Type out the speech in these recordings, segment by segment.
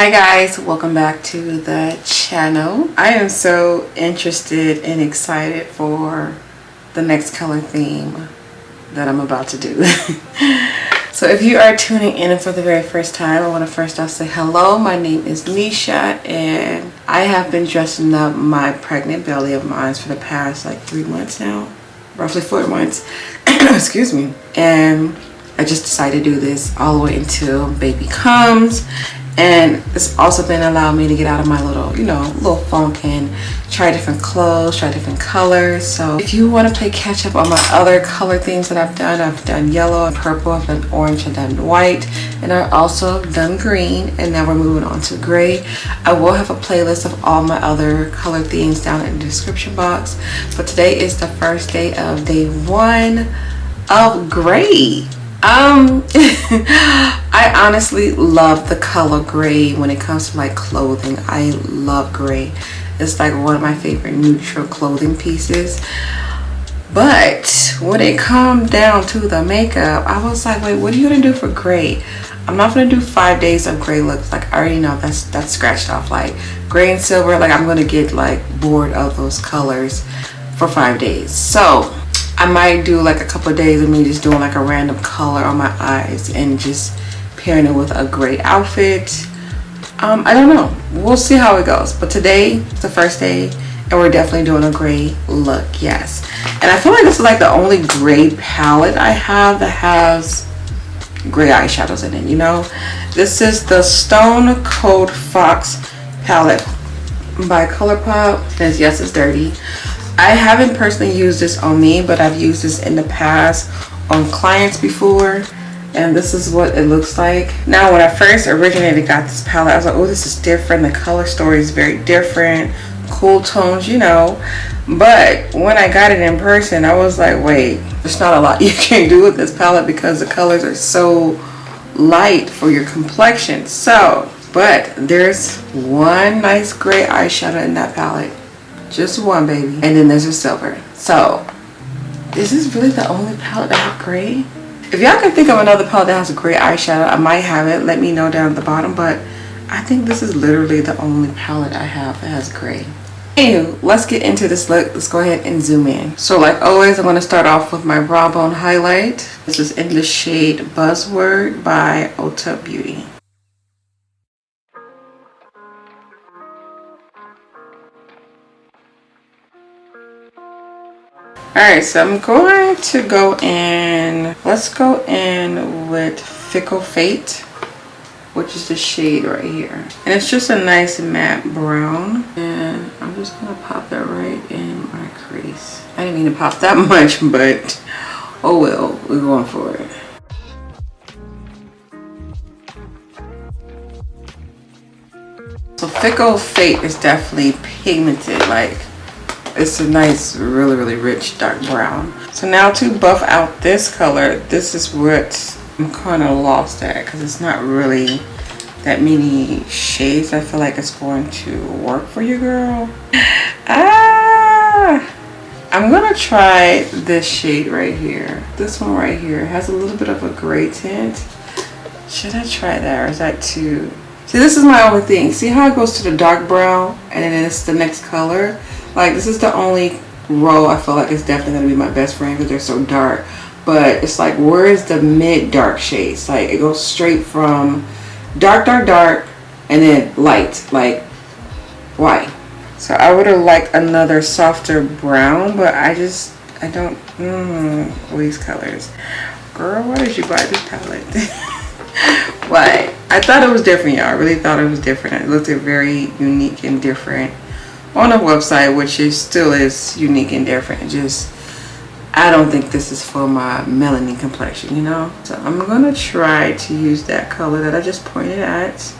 Hi guys, welcome back to the channel. I am so interested and excited for the next color theme that I'm about to do. So if you are tuning in for the very first time, I want to first off say hello. My name is Nisha and I have been dressing up my pregnant belly of mine for the past like 3 months now, roughly 4 months. Excuse me. And I just decided to do this all the way until baby comes. And it's also been allowing me to get out of my little, little funk and try different clothes, try different colors. So if you want to play catch up on my other color themes that I've done yellow and purple, I've done orange, I've done white, and I've also done green, and now we're moving on to gray. I will have a playlist of all my other color themes down in the description box. But today is the first day of day 1 of gray. I honestly love the color gray when it comes to like clothing. I love gray. It's like one of my favorite neutral clothing pieces. But when it comes down to the makeup, I was like, wait, what are you gonna do for gray? I'm not gonna do 5 days of gray looks. Like I already know that's scratched off. Like gray and silver, like I'm gonna get like bored of those colors for 5 days. So I might do like a couple of days of me just doing like a random color on my eyes and just pairing it with a gray outfit. I don't know. We'll see how it goes. But today is the first day and we're definitely doing a gray look, yes. And I feel like this is like the only gray palette I have that has gray eyeshadows in it, This is the Stone Cold Fox palette by COLOURPOP. And yes, it's dirty. I haven't personally used this on me, but I've used this in the past on clients before, and this is what it looks like. Now, when I first originated got this palette, I was like, oh, this is different. The color story is very different, cool tones, But when I got it in person, I was like, wait, there's not a lot you can do with this palette because the colors are so light for your complexion. But there's one nice gray eyeshadow in that palette. Just one, baby. And then there's a silver. So is this really the only palette that has gray? If y'all can think of another palette that has a gray eyeshadow, I might have it. Let me know down at the bottom. But I think this is literally the only palette I have that has gray. Anywho, let's get into this look. Let's go ahead and zoom in. So like always, I'm going to start off with my Raw Bone highlight. This is in the shade Buzzword by ULTA Beauty. Alright, so I'm going to go in, let's go in with Fickle Fate, which is the shade right here. And it's just a nice matte brown. And I'm just going to pop that right in my crease. I didn't mean to pop that much, but oh well, we're going for it. So Fickle Fate is definitely pigmented, like it's a nice, really rich dark brown. So now to buff out this color, this is what I'm kind of lost at because it's not really that many shades. I feel like it's going to work for you, girl. I'm gonna try this shade right here. This one right here has a little bit of a gray tint. Should I try that, or is that too? See, this is my only thing. See how it goes to the dark brown and then it's the next color? Like this is the only row I feel like it's definitely going to be my best friend because they're so dark. But it's like, where is the mid dark shades? Like it goes straight from dark and then light. Like why? So I would have liked another softer brown, but I don't these colors. Girl, why did you buy this palette? Why? I thought it was different, y'all. I really thought it was different. It looked very unique and different on a website, which still is unique and different. I don't think this is for my melanin complexion, So I'm gonna try to use that color that I just pointed at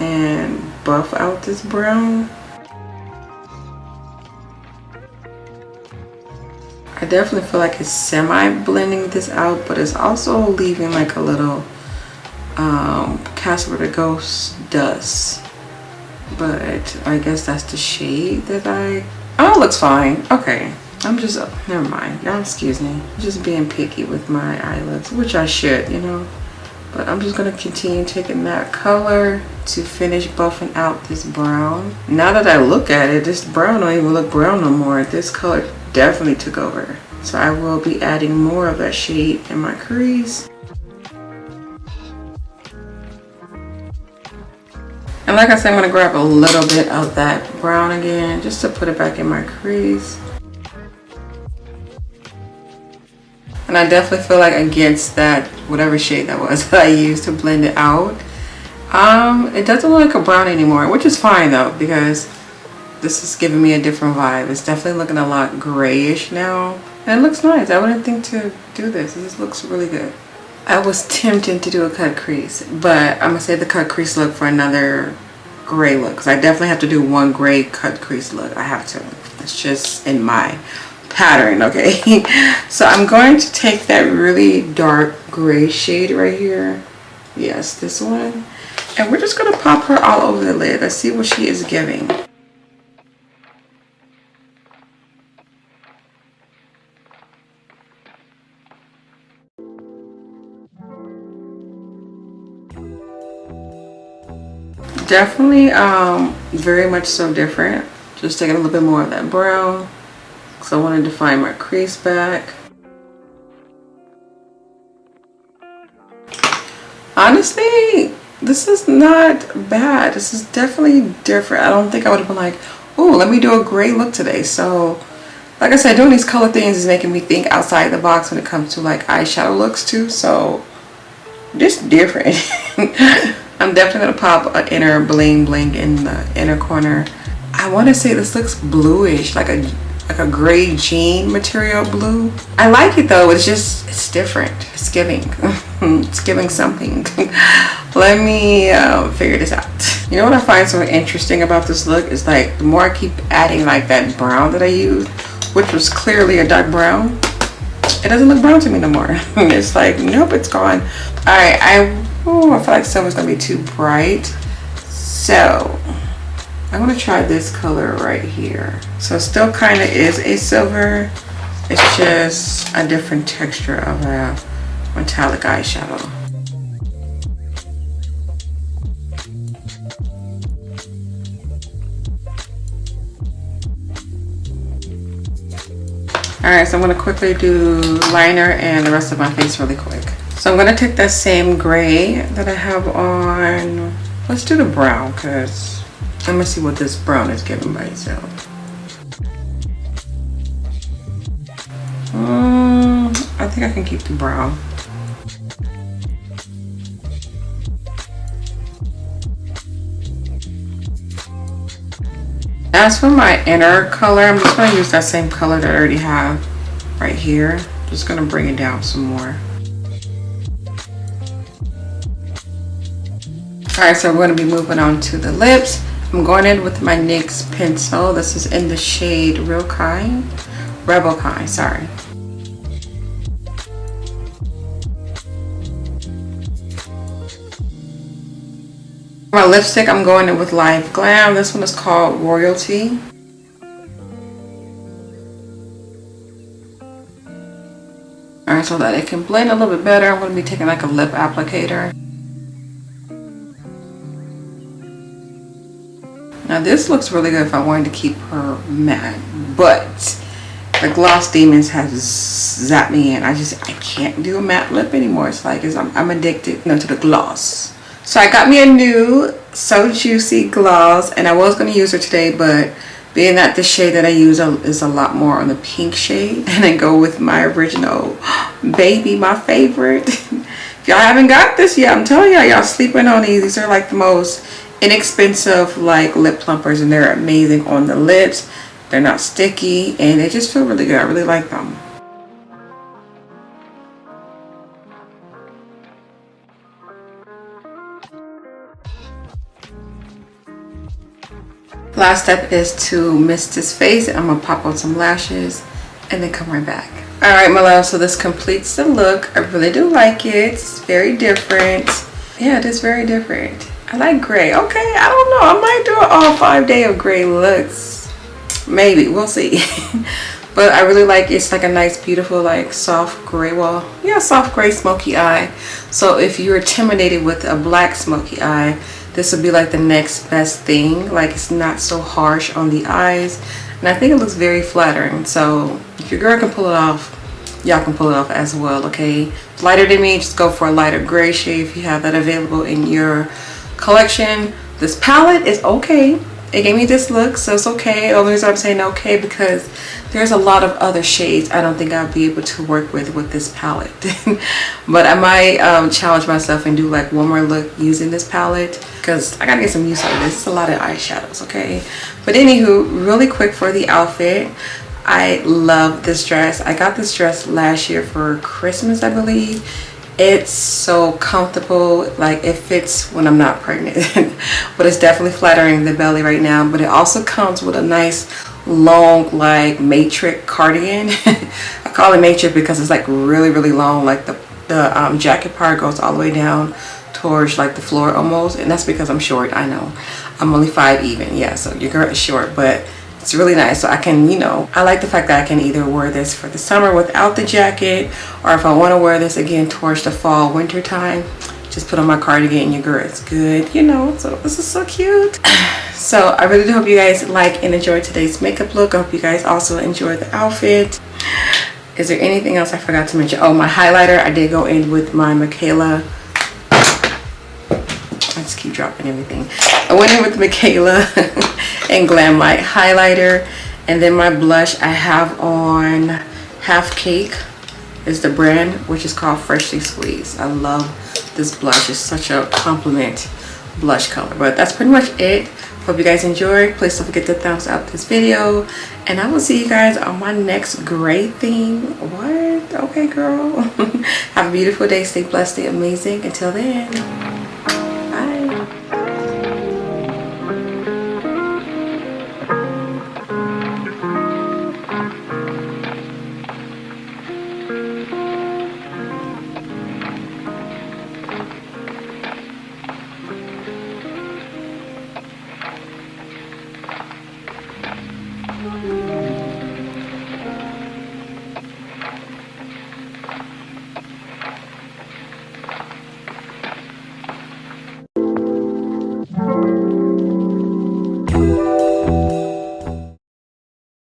and buff out this brown. I definitely feel like it's semi-blending this out, but it's also leaving like a little Casper the Ghost dust. But I guess that's the shade that oh, it looks fine. Okay, I'm just, never mind. Now excuse me. I'm just being picky with my eyelids, which I should, But I'm just gonna continue taking that color to finish buffing out this brown. Now that I look at it, this brown don't even look brown no more. This color definitely took over. So I will be adding more of that shade in my crease. And like I said, I'm gonna grab a little bit of that brown again, just to put it back in my crease. And I definitely feel like against that, whatever shade that was that I used to blend it out, it doesn't look like a brown anymore, which is fine though, because this is giving me a different vibe. It's definitely looking a lot grayish now. And it looks nice. I wouldn't think to do this. This looks really good. I was tempted to do a cut crease, but I'm gonna save the cut crease look for another gray look, because I definitely have to do one gray cut crease look. I have to. It's just in my pattern, okay? So I'm going to take that really dark gray shade right here. Yes, this one. And we're just gonna pop her all over the lid. Let's see what she is giving. Definitely very much so different. Just taking a little bit more of that brown, because I want to define my crease back. Honestly, this is not bad. This is definitely different. I don't think I would have been like, oh, let me do a gray look today. So like I said, doing these color things is making me think outside the box when it comes to like eyeshadow looks too. So just different. I'm definitely gonna pop an inner bling bling in the inner corner. I want to say this looks bluish, like a gray jean material blue. I like it though. It's different. It's giving. It's giving something. Let me figure this out. You know what I find so interesting about this look is like the more I keep adding like that brown that I used, which was clearly a dark brown, it doesn't look brown to me no more. It's like, nope, it's gone. All right, I feel like silver's gonna be too bright. So I'm gonna try this color right here. So it still kind of is a silver. It's just a different texture of a metallic eyeshadow. Alright, so I'm going to quickly do liner and the rest of my face really quick. So I'm going to take that same gray that I have on. Let's do the brown, because I'm going to see what this brown is giving by itself. I think I can keep the brown. As for my inner color, I'm just going to use that same color that I already have right here. Just going to bring it down some more. Alright, so we're going to be moving on to the lips. I'm going in with my NYX pencil. This is in the shade Rebel Kind, sorry. My lipstick, I'm going in with Live Glam. This one is called Royalty. Alright, so that it can blend a little bit better, I'm going to be taking like a lip applicator. Now this looks really good if I wanted to keep her matte, but the Gloss Demons has zapped me in. I can't do a matte lip anymore. It's like I'm addicted, to the gloss. So I got me a new So Juicy gloss, and I was going to use her today, but being that the shade that I use is a lot more on the pink shade, and then go with my original Baby, my favorite. If y'all haven't got this yet, I'm telling y'all sleeping on these. These are like the most inexpensive like lip plumpers, and they're amazing on the lips. They're not sticky, and they just feel really good. I really like them. Last step is to mist this face. I'm gonna pop on some lashes and then come right back. All right, my love, so this completes the look. I really do like it. It's very different. Yeah, it is very different. I like gray. Okay, I don't know. I might do an all 5 day of gray looks. Maybe, we'll see. but I really like it's like a nice beautiful like soft gray, well yeah, soft gray smoky eye. So if you're intimidated with a black smoky eye, this would be like the next best thing. Like it's not so harsh on the eyes, and I think it looks very flattering. So if your girl can pull it off, y'all can pull it off as well. Okay, lighter than me, just go for a lighter gray shade if you have that available in your collection. This palette is okay. It gave me this look, so it's okay. The only reason I'm saying okay because there's a lot of other shades I don't think I'll be able to work with this palette. But I might challenge myself and do like one more look using this palette because I gotta get some use out of this. It's a lot of eyeshadows, okay? But anywho, really quick for the outfit. I love this dress. I got this dress last year for Christmas, I believe. It's so comfortable, like it fits when I'm not pregnant. But it's definitely flattering the belly right now. But it also comes with a nice long like matrix cardigan. I call it matrix because it's like really long, like the jacket part goes all the way down towards like the floor almost, and that's because I'm short. I know I'm only 5 even, yeah, so your girl is short, but it's really nice. So I can, you know, I like the fact that I can either wear this for the summer without the jacket, or if I want to wear this again towards the fall winter time, just put on my cardigan and your girl is good, you know. So this is so cute. So I really do hope you guys like and enjoy today's makeup look. I hope you guys also enjoy the outfit. Is there anything else I forgot to mention? Oh, my highlighter, I did go in with my Michaela. I just keep dropping everything. I went in with Michaela and Glam Light highlighter, and then my blush I have on Half Cake is the brand, which is called Freshly Squeezed. I love this blush. It's such a compliment blush color. But that's pretty much it. Hope you guys enjoyed. Please don't forget to thumbs up this video, and I will see you guys on my next gray thing. What? Okay, girl. Have a beautiful day. Stay blessed. Stay amazing. Until then. Bye.